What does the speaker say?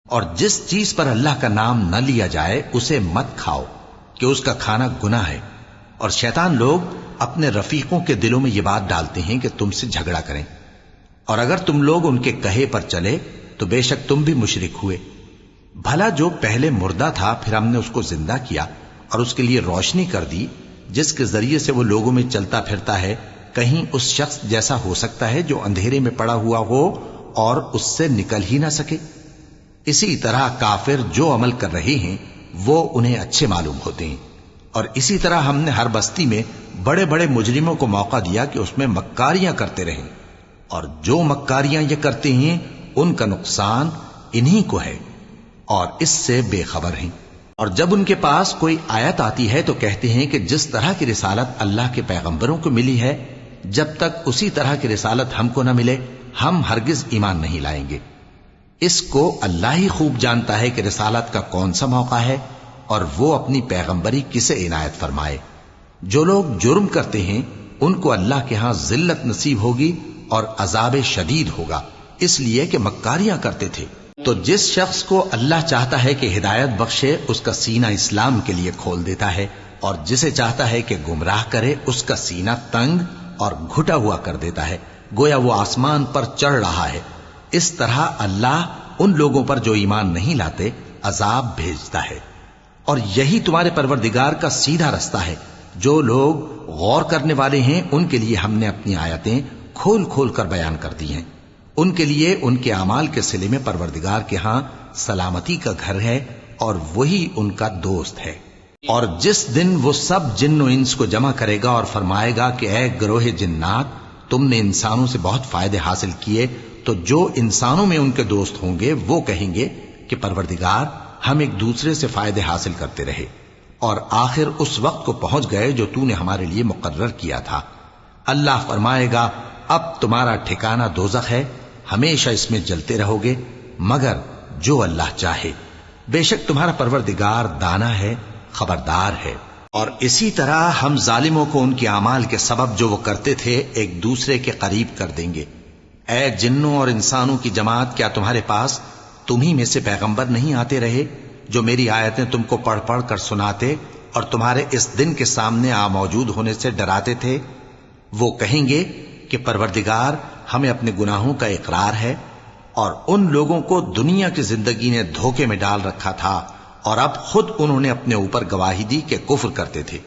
اور جس چیز پر اللہ کا نام نہ لیا جائے اسے مت کھاؤ کہ اس کا کھانا گناہ ہے، اور شیطان لوگ اپنے رفیقوں کے دلوں میں یہ بات ڈالتے ہیں کہ تم سے جھگڑا کریں، اور اگر تم لوگ ان کے کہے پر چلے تو بے شک تم بھی مشرک ہوئے۔ بھلا جو پہلے مردہ تھا پھر ہم نے اس کو زندہ کیا اور اس کے لیے روشنی کر دی جس کے ذریعے سے وہ لوگوں میں چلتا پھرتا ہے، کہیں اس شخص جیسا ہو سکتا ہے جو اندھیرے میں پڑا ہوا ہو اور اس سے نکل ہی نہ سکے؟ اسی طرح کافر جو عمل کر رہے ہیں وہ انہیں اچھے معلوم ہوتے ہیں، اور اسی طرح ہم نے ہر بستی میں بڑے بڑے مجرموں کو موقع دیا کہ اس میں مکاریاں کرتے رہیں، اور جو مکاریاں یہ کرتے ہیں ان کا نقصان انہی کو ہے اور اس سے بے خبر ہیں۔ اور جب ان کے پاس کوئی آیت آتی ہے تو کہتے ہیں کہ جس طرح کی رسالت اللہ کے پیغمبروں کو ملی ہے جب تک اسی طرح کی رسالت ہم کو نہ ملے ہم ہرگز ایمان نہیں لائیں گے۔ اس کو اللہ ہی خوب جانتا ہے کہ رسالت کا کون سا موقع ہے اور وہ اپنی پیغمبری کسے عنایت فرمائے۔ جو لوگ جرم کرتے ہیں ان کو اللہ کے ہاں ذلت نصیب ہوگی اور عذاب شدید ہوگا، اس لیے کہ مکاریاں کرتے تھے۔ تو جس شخص کو اللہ چاہتا ہے کہ ہدایت بخشے اس کا سینہ اسلام کے لیے کھول دیتا ہے، اور جسے چاہتا ہے کہ گمراہ کرے اس کا سینہ تنگ اور گھٹا ہوا کر دیتا ہے، گویا وہ آسمان پر چڑھ رہا ہے۔ اس طرح اللہ ان لوگوں پر جو ایمان نہیں لاتے عذاب بھیجتا ہے، اور یہی تمہارے پروردگار کا سیدھا رستہ ہے۔ جو لوگ غور کرنے والے ہیں ان کے لیے ہم نے اپنی آیتیں کھول کھول کر بیان کر دی ہیں، ان کے لیے ان کے اعمال کے صلے میں پروردگار کے ہاں سلامتی کا گھر ہے اور وہی ان کا دوست ہے۔ اور جس دن وہ سب جن و انس کو جمع کرے گا اور فرمائے گا کہ اے گروہ جنات، تم نے انسانوں سے بہت فائدے حاصل کیے، تو جو انسانوں میں ان کے دوست ہوں گے وہ کہیں گے کہ پروردگار ہم ایک دوسرے سے فائدے حاصل کرتے رہے اور آخر اس وقت کو پہنچ گئے جو تو نے ہمارے لیے مقرر کیا تھا۔ اللہ فرمائے گا اب تمہارا ٹھکانہ دوزخ ہے، ہمیشہ اس میں جلتے رہو گے مگر جو اللہ چاہے، بے شک تمہارا پروردگار دانا ہے، خبردار ہے۔ اور اسی طرح ہم ظالموں کو ان کے اعمال کے سبب جو وہ کرتے تھے ایک دوسرے کے قریب کر دیں گے۔ اے جنوں اور انسانوں کی جماعت، کیا تمہارے پاس تمہیں میں سے پیغمبر نہیں آتے رہے جو میری آیتیں تم کو پڑھ پڑھ کر سناتے اور تمہارے اس دن کے سامنے موجود ہونے سے ڈراتے تھے؟ وہ کہیں گے کہ پروردگار ہمیں اپنے گناہوں کا اقرار ہے، اور ان لوگوں کو دنیا کی زندگی نے دھوکے میں ڈال رکھا تھا اور اب خود انہوں نے اپنے اوپر گواہی دی کہ کفر کرتے تھے۔